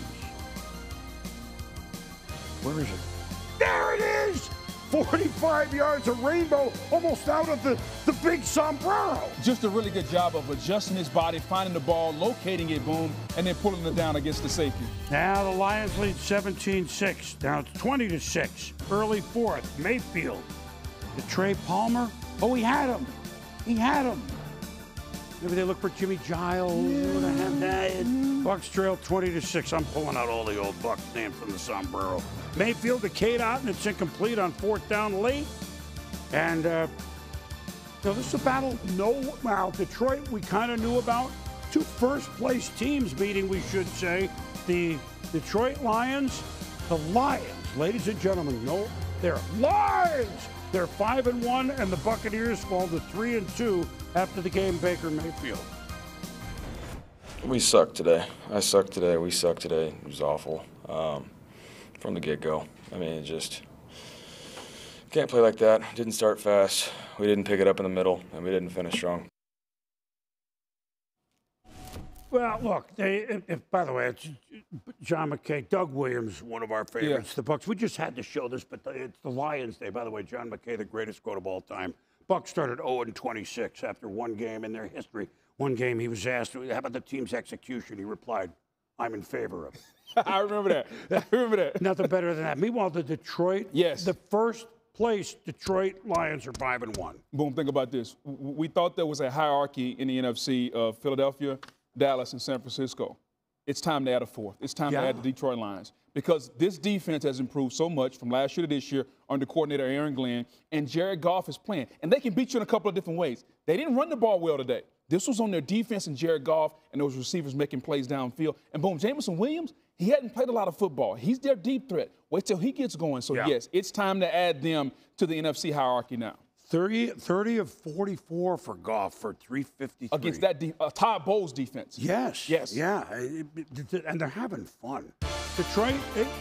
Where is it? There it is! 45 yards, a rainbow, almost out of the big sombrero. Just a really good job of adjusting his body, finding the ball, locating it, boom, and then pulling it down against the safety. Now the Lions lead 17-6. Now it's 20-6. Early 4th, Mayfield to Trey Palmer. He had him. He had him. Maybe they look for Jimmy Giles. Bucs trail 20-6. I'm pulling out all the old Bucs names from the sombrero. Mayfield to Cade Otton. It's incomplete on 4th down late. And this is a battle. Detroit we kind of knew about. 2 first-place teams meeting, we should say. The Detroit Lions. The Lions, ladies and gentlemen, they're Lions. They're 5-1, and the Buccaneers fall to 3-2 after the game, Baker Mayfield. We sucked today. I sucked today. We sucked today. It was awful from the get-go. I mean, it just can't play like that. Didn't start fast. We didn't pick it up in the middle, and we didn't finish strong. Well, look, by the way, it's John McKay, Doug Williams, one of our favorites, the Bucs. We just had to show this, but it's the Lions Day. By the way, John McKay, the greatest quote of all time. Bucs started 0-26 after one game in their history. One game he was asked, how about the team's execution? He replied, I'm in favor of it. I remember that. Nothing better than that. Meanwhile, the Detroit, the first place Detroit Lions are 5-1. Boom, think about this. We thought there was a hierarchy in the NFC of Philadelphia, Dallas, and San Francisco. It's time to add a fourth. It's time to add the Detroit Lions because this defense has improved so much from last year to this year under coordinator Aaron Glenn, and Jared Goff is playing. And they can beat you in a couple of different ways. They didn't run the ball well today. This was on their defense and Jared Goff and those receivers making plays downfield. And boom, Jameson Williams, he hadn't played a lot of football. He's their deep threat. Wait till he gets going. So, yes, it's time to add them to the NFC hierarchy now. 30 of 44 for Goff for 353. Against that Todd Bowles defense. Yes. Yeah. And they're having fun. Detroit,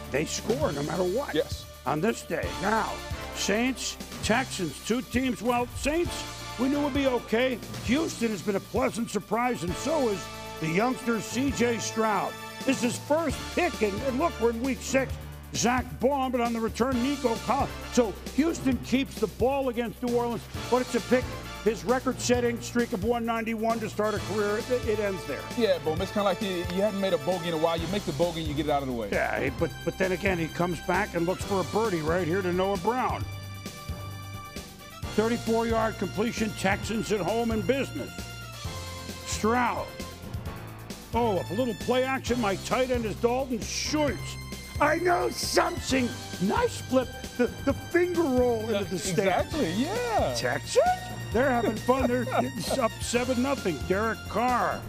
they score no matter what. Yes. On this day. Now, Saints, Texans, two teams. Well, Saints, we knew would be okay. Houston has been a pleasant surprise, and so is the youngster C.J. Stroud. This is his first pick, and look, we're in week 6. Zach Baum, but on the return, Nico Collins. So Houston keeps the ball against New Orleans, but it's a pick. His record-setting streak of 191 to start a career, it ends there. Yeah, Boom. It's kind of like you hadn't made a bogey in a while. You make the bogey, you get it out of the way. Yeah, but then again, he comes back and looks for a birdie right here to Noah Brown. 34-yard completion, Texans at home in business. Stroud. Oh, a little play action. My tight end is Dalton Schultz. I know something. Nice flip. The finger roll into the stands. Exactly, yeah. Texas? They're having fun. They're up 7-0. Derek Carr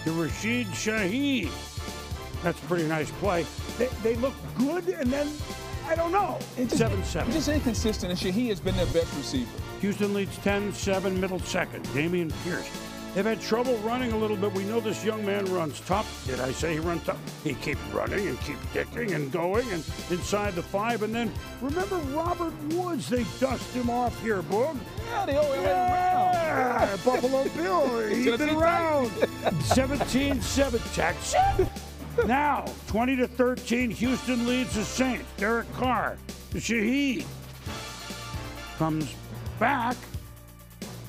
to Rashid Shaheed. That's a pretty nice play. They look good, and then, I don't know. It's 7-7. Just inconsistent, and Shaheed has been their best receiver. Houston leads 10-7, middle second. Dameon Pierce. They've had trouble running a little bit. We know this young man runs tough. Did I say he runs tough? He keeps running and keeps kicking and going and inside the 5. And then remember Robert Woods? They dust him off here, Boog. Yeah, they always around. Yeah, Buffalo Bill. He's been around. 17-7 Texas. Now 20-13. Houston leads the Saints. Derek Carr to Shaheed comes back.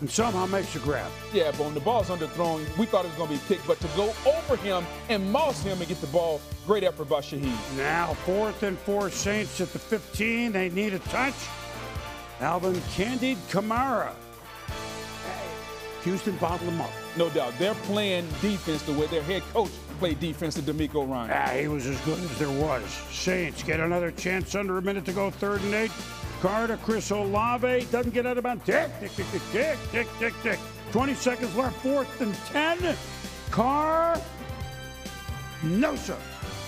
And somehow makes a grab. Yeah, but when the ball's underthrown, we thought it was going to be kicked, but to go over him and moss him and get the ball, great effort by Shaheed. Now 4th and 4, Saints at the 15. They need a touch. Alvin Candid Kamara. Houston bottled them up. No doubt. They're playing defense the way their head coach played defense to DeMeco Ryan. He was as good as there was. Saints get another chance under a minute to go, 3rd and 8. Carr to Chris Olave. Doesn't get out of bounds. Tick. 20 seconds left. 4th and 10. Carr. No, sir.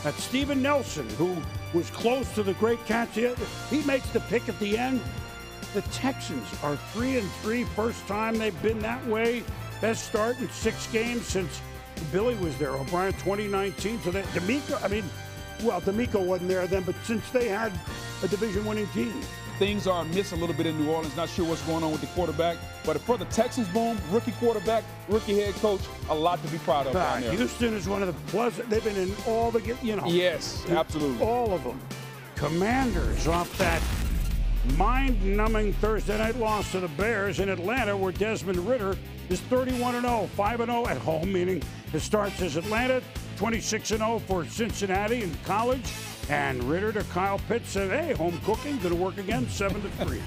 That's Steven Nelson, who was close to the great catch. He makes the pick at the end. The Texans are 3-3. First time they've been that way. Best start in 6 games since Billy was there. O'Brien 2019. So that DeMeco wasn't there then, but since they had a division-winning team. Things are amiss a little bit in New Orleans. Not sure what's going on with the quarterback. But for the Texans, Boom, rookie quarterback, rookie head coach, a lot to be proud of down there. Houston is one of the pleasant. They've been in all the, Yes, absolutely. All of them. Commanders off that mind-numbing Thursday night loss to the Bears in Atlanta, where Desmond Ridder is 31-0, 5-0 at home, meaning his starts as Atlanta, 26-0 for Cincinnati in college. And Ridder to Kyle Pitts said, hey, home cooking, going to work again, 7-3.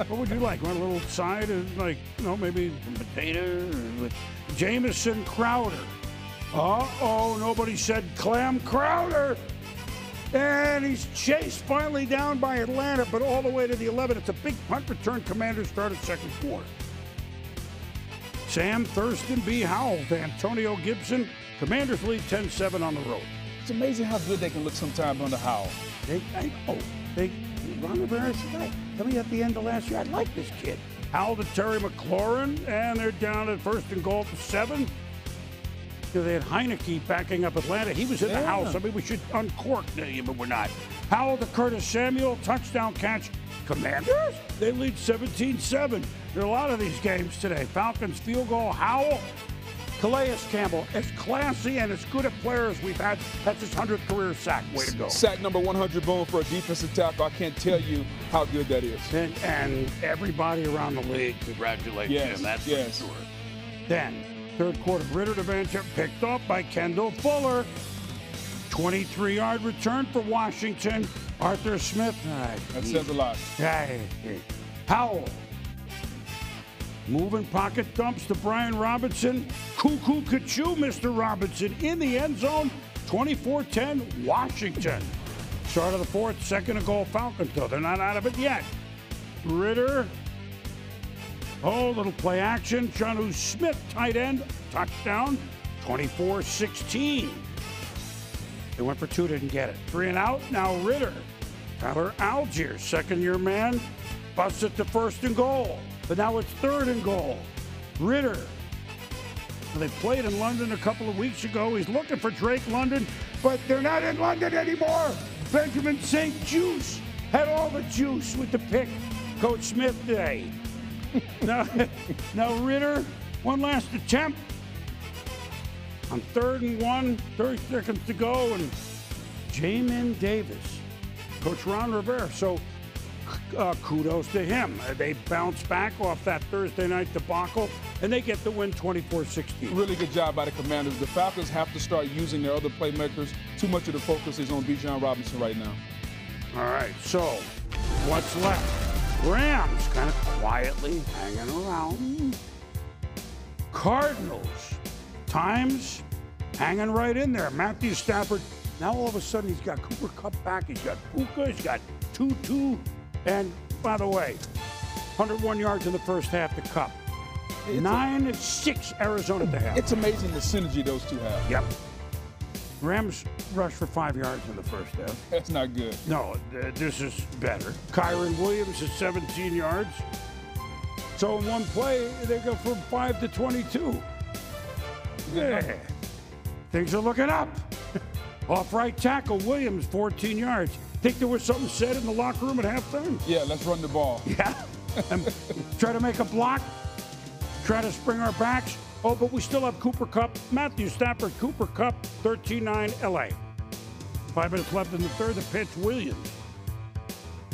What would you like? Want a little side of, maybe some potato with Jamison Crowder. Nobody said Clam Crowder. And he's chased finally down by Atlanta, but all the way to the 11. It's a big punt return. Commanders started second quarter. Sam Thurston, B. Howell to Antonio Gibson. Commanders lead 10-7 on the road. It's amazing how good they can look sometimes under Howell. I know. Ron Rivera said, tell me at the end of last year, I like this kid. Howell to Terry McLaurin, and they're down at 1st and goal for 7. They had Heineke backing up Atlanta. He was in the house. I mean, we should uncork him, but we're not. Howell to Curtis Samuel, touchdown catch. Commanders, they lead 17-7. There are a lot of these games today. Falcons field goal, Howell. Calais Campbell, as classy and as good a player as we've had. That's his 100th career sack. Way to go. Sack number 100, boom, for a defensive tackle. I can't tell you how good that is. And everybody around the league congratulates him. That's for sure. Then, third quarter, Ritter to Vancher, picked off by Kendall Fuller. 23-yard return for Washington. Arthur Smith. That says a lot. Howell. Moving pocket dumps to Brian Robinson. Cuckoo Kachoo, Mr. Robinson in the end zone. 24-10, Washington. Start of the fourth, 2nd and goal, Falcons, though. They're not out of it yet. Ritter. Oh, little play action. Jonnu Smith, tight end. Touchdown. 24-16. They went for 2, didn't get it. 3 and out. Now Ritter. Tyler Algier, second-year man. Busts it to 1st and goal. But now it's 3rd and goal. Ritter. They played in London a couple of weeks ago. He's looking for Drake London, but they're not in London anymore. Benjamin St. Juice had all the juice with the pick. Coach Smith day. Now Ritter, one last attempt. On 3rd and 1, 30 seconds to go, and Jamin Davis. Coach Ron Rivera. So kudos to him. They bounce back off that Thursday night debacle, and they get the win 24-16. Really good job by the Commanders. The Falcons have to start using their other playmakers. Too much of the focus is on Bijan Robinson right now. All right, so what's left? Rams kind of quietly hanging around. Cardinals, Times hanging right in there. Matthew Stafford, now all of a sudden he's got Cooper Kupp back. He's got Puka, he's got Tutu. And, by the way, 101 yards in the first half to Kupp. 9-6 Arizona at the half. It's amazing the synergy those two have. Yep. Rams rushed for 5 yards in the first half. That's not good. No, this is better. Kyron Williams is 17 yards. So in one play, they go from 5 to 22. Yeah. Things are looking up. Off right tackle, Williams, 14 yards. Think there was something said in the locker room at halftime? Yeah, let's run the ball. Yeah. Try to make a block. Try to spring our backs. Oh, but we still have Cooper Kupp. Matthew Stafford, Cooper Kupp, 13-9 LA. 5 minutes left in the third. The pitch, Williams.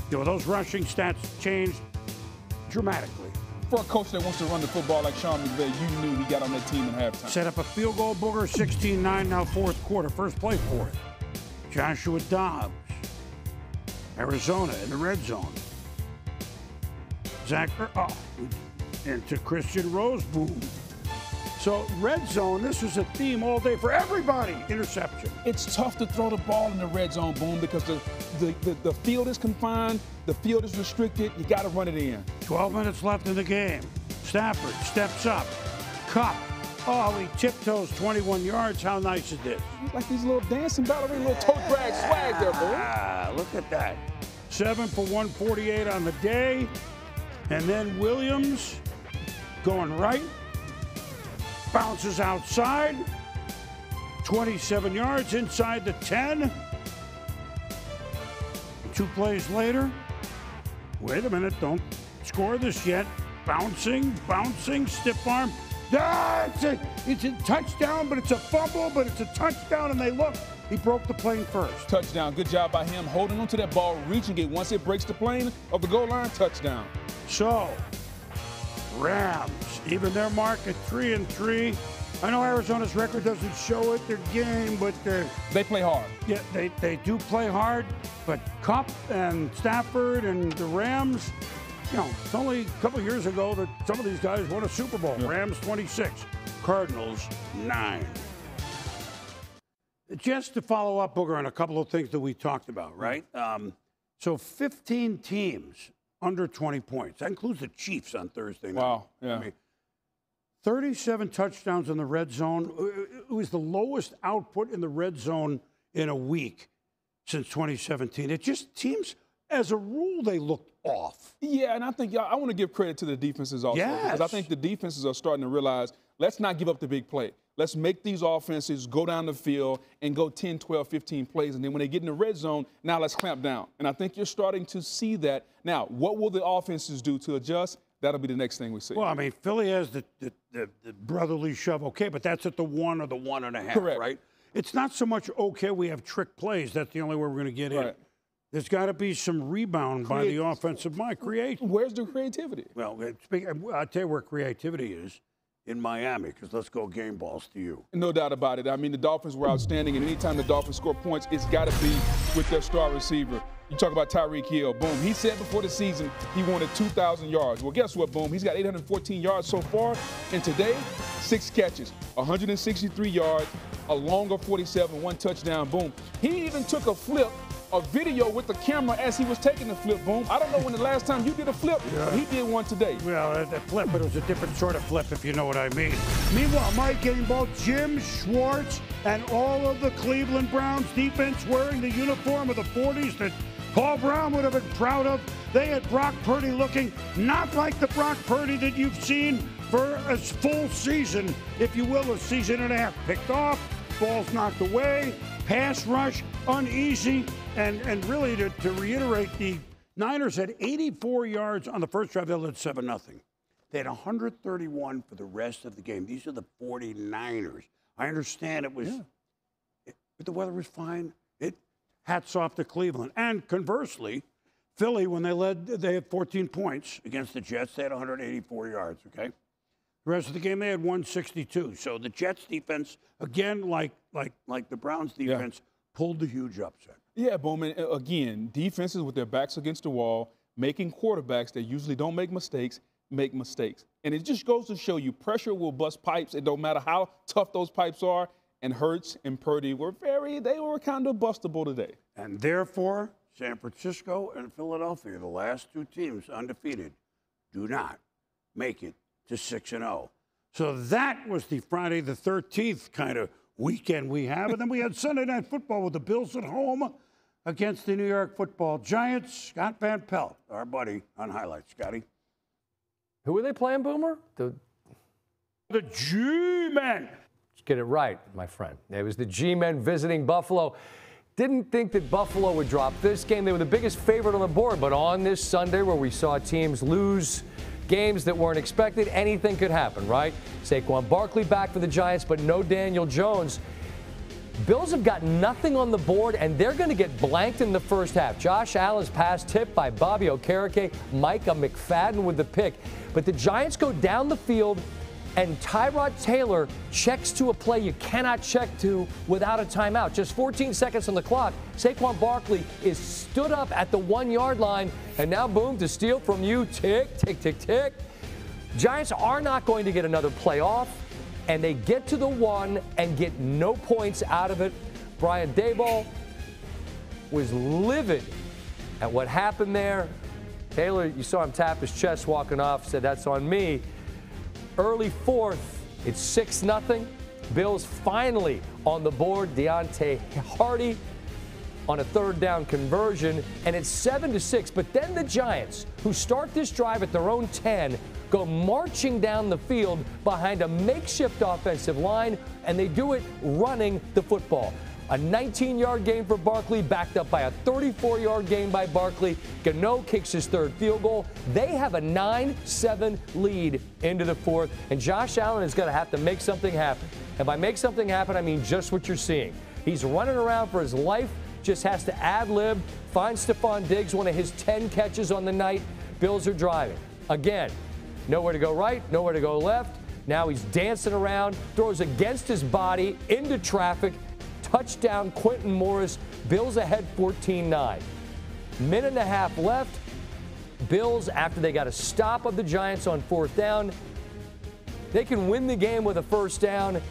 You know, those rushing stats changed dramatically. For a coach that wants to run the football like Sean McVay, you knew he got on that team in halftime. Set up a field goal, Booger, 16-9, now fourth quarter. First play for it. Joshua Dobbs. Arizona in the red zone. Into Christian Roseboom. So red zone, this was a theme all day for everybody. Interception. It's tough to throw the ball in the red zone, Boom, because the field is confined, the field is restricted. You got to run it in. 12 minutes left in the game. Stafford steps up. Kupp. Oh, he tiptoes 21 yards. How nice is this? Like these little dancing ballerina, little toe drag swag there, boy. Look at that. 7 for 148 on the day. And then Williams going right. Bounces outside. 27 yards inside the 10. 2 plays later. Wait a minute, don't score this yet. Bouncing, stiff arm. It's a touchdown, but it's a fumble, but it's a touchdown, and they look. He broke the plane first. Touchdown. Good job by him holding onto that ball, reaching it. Once it breaks the plane of the goal line, touchdown. So, Rams, even their mark at 3-3. I know Arizona's record doesn't show it, their game, but they play hard. Yeah, they do play hard, but Kupp and Stafford and the Rams, you know, it's only a couple of years ago that some of these guys won a Super Bowl. Yep. Rams 26, Cardinals 9. Just to follow up, Booger, on a couple of things that we talked about, right? So 15 teams under 20 points. That includes the Chiefs on Thursday night. Wow, yeah. I mean, 37 touchdowns in the red zone. It was the lowest output in the red zone in a week since 2017. It just teams, as a rule, they looked off. Yeah, and I think I want to give credit to the defenses also. Yes. Because I think the defenses are starting to realize, let's not give up the big play. Let's make these offenses go down the field and go 10, 12, 15 plays. And then when they get in the red zone, now let's clamp down. And I think you're starting to see that. Now, what will the offenses do to adjust? That'll be the next thing we see. Well, I mean, Philly has the brotherly shove, okay, but that's at the 1 or the 1.5, Correct. right? It's not so much, okay, we have trick plays. That's the only way we're going to get in. There's got to be some rebound by the offensive mind. Where's the creativity? Well, I'll tell you where creativity is. In Miami, because let's go game balls to you. No doubt about it. I mean, the Dolphins were outstanding, and anytime the Dolphins score points, it's got to be with their star receiver. You talk about Tyreek Hill. Boom. He said before the season he wanted 2,000 yards. Well, guess what, Boom? He's got 814 yards so far, and today, 6 catches, 163 yards, a longer 47, 1 touchdown. Boom. He even took a video with the camera as he was taking the flip. Boom. I don't know when the last time you did a flip, but he did one today. Well, a flip, but it was a different sort of flip, if you know what I mean. Meanwhile, Mike, getting both Jim Schwartz and all of the Cleveland Browns defense wearing the uniform of the 40s that Paul Brown would have been proud of. They had Brock Purdy looking not like the Brock Purdy that you've seen for a full season, if you will, a season and a half. Picked off, balls knocked away, pass rush, uneasy, and really to reiterate, the Niners had 84 yards on the first drive. They led 7-0. They had 131 for the rest of the game. These are the 49ers. I understand it was, but the weather was fine. Hats off to Cleveland. And conversely, Philly, when they had 14 points against the Jets. They had 184 yards, okay? The rest of the game, they had 162. So the Jets defense, again, like the Browns defense, pulled the huge upset. Yeah, Bowman, again, defenses with their backs against the wall, making quarterbacks that usually don't make mistakes. And it just goes to show you pressure will bust pipes. It don't matter how tough those pipes are. And Hurts and Purdy were kind of bustable today. And therefore, San Francisco and Philadelphia, the last 2 teams undefeated, do not make it to 6-0. So that was the Friday the 13th kind of weekend we have. And then we had Sunday Night Football with the Bills at home against the New York Football Giants. Scott Van Pelt, our buddy, on highlights. Scotty. Who were they playing, Boomer? The G-Men. Let's get it right, my friend. It was the G-Men visiting Buffalo. Didn't think that Buffalo would drop this game. They were the biggest favorite on the board. But on this Sunday where we saw teams lose games that weren't expected, anything could happen, right? Saquon Barkley back for the Giants, but no Daniel Jones. Bills have got nothing on the board, and they're going to get blanked in the first half. Josh Allen's pass tipped by Bobby Okereke, Micah McFadden with the pick. But the Giants go down the field, and Tyrod Taylor checks to a play you cannot check to without a timeout. Just 14 seconds on the clock. Saquon Barkley is stood up at the 1-yard line, and now, boom, to steal from you. Tick, tick, tick, tick. Giants are not going to get another play off, and they get to the 1 and get no points out of it. Brian Daboll was livid at what happened there. Taylor, you saw him tap his chest walking off, said that's on me. Early 4th, it's 6-0. Bills finally on the board. Deontay Hardy on a 3rd down conversion, and it's 7-6. But then the Giants, who start this drive at their own 10, go marching down the field behind a makeshift offensive line, and they do it running the football. A 19-yard gain for Barkley, backed up by a 34-yard gain by Barkley. Gano kicks his 3rd field goal. They have a 9-7 lead into the 4th, and Josh Allen is going to have to make something happen. And by make something happen, I mean just what you're seeing. He's running around for his life, just has to ad-lib, find Stephon Diggs, one of his 10 catches on the night. Bills are driving. Again, nowhere to go right, nowhere to go left. Now he's dancing around, throws against his body into traffic. Touchdown, Quentin Morris. Bills ahead 14-9. Minute and a half left. Bills, after they got a stop of the Giants on 4th down, they can win the game with a 1st down.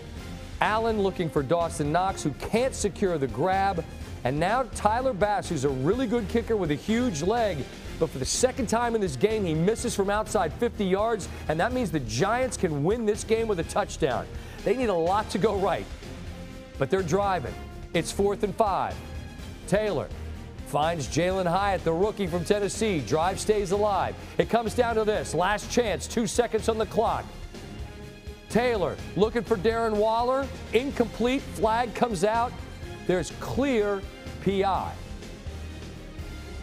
Allen looking for Dawson Knox, who can't secure the grab. And now Tyler Bass, who's a really good kicker with a huge leg. But for the 2nd time in this game, he misses from outside 50 yards. And that means the Giants can win this game with a touchdown. They need a lot to go right. But they're driving. It's 4th and 5. Taylor finds Jalen Hyatt, the rookie from Tennessee. Drive stays alive. It comes down to this. Last chance, 2 seconds on the clock. Taylor looking for Darren Waller. Incomplete. Flag comes out. There's clear PI.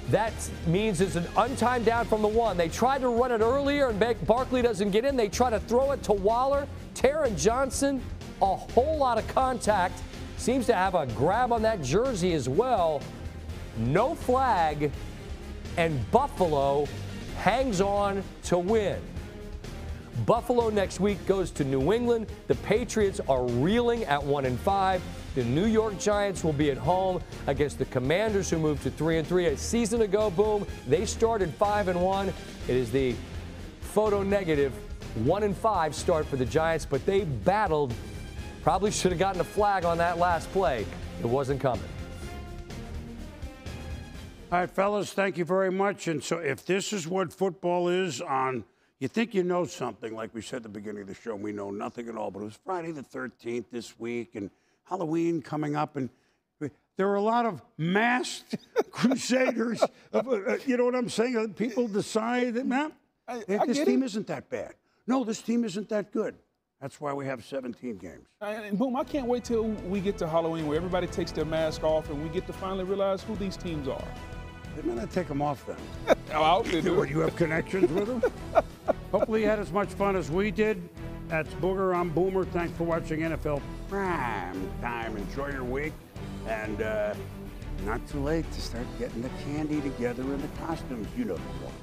That means it's an untimed down from the 1. They tried to run it earlier, and Barkley doesn't get in. They try to throw it to Waller. Taron Johnson, a whole lot of contact. Seems to have a grab on that jersey as well. No flag, and Buffalo hangs on to win. Buffalo next week goes to New England. The Patriots are reeling at 1-5. The New York Giants will be at home against the Commanders, who moved to 3-3 a season ago. Boom, they started 5-1. It is the photo negative 1-5 start for the Giants, but they battled. Probably should have gotten a flag on that last play. It wasn't coming. All right, fellas, thank you very much. And so if this is what football is on, you think you know something, like we said at the beginning of the show, we know nothing at all. But it was Friday the 13th this week, and Halloween coming up, and there were a lot of masked crusaders. You know what I'm saying? People decide that, man, this team isn't that bad. No, this team isn't that good. That's why we have 17 games. And boom, I can't wait till we get to Halloween where everybody takes their mask off and we get to finally realize who these teams are. They might not take them off then. I'll do it. You have connections with them? Hopefully you had as much fun as we did. That's Booger. I'm Boomer. Thanks for watching NFL Prime Time. Enjoy your week. And not too late to start getting the candy together and the costumes. You know the one.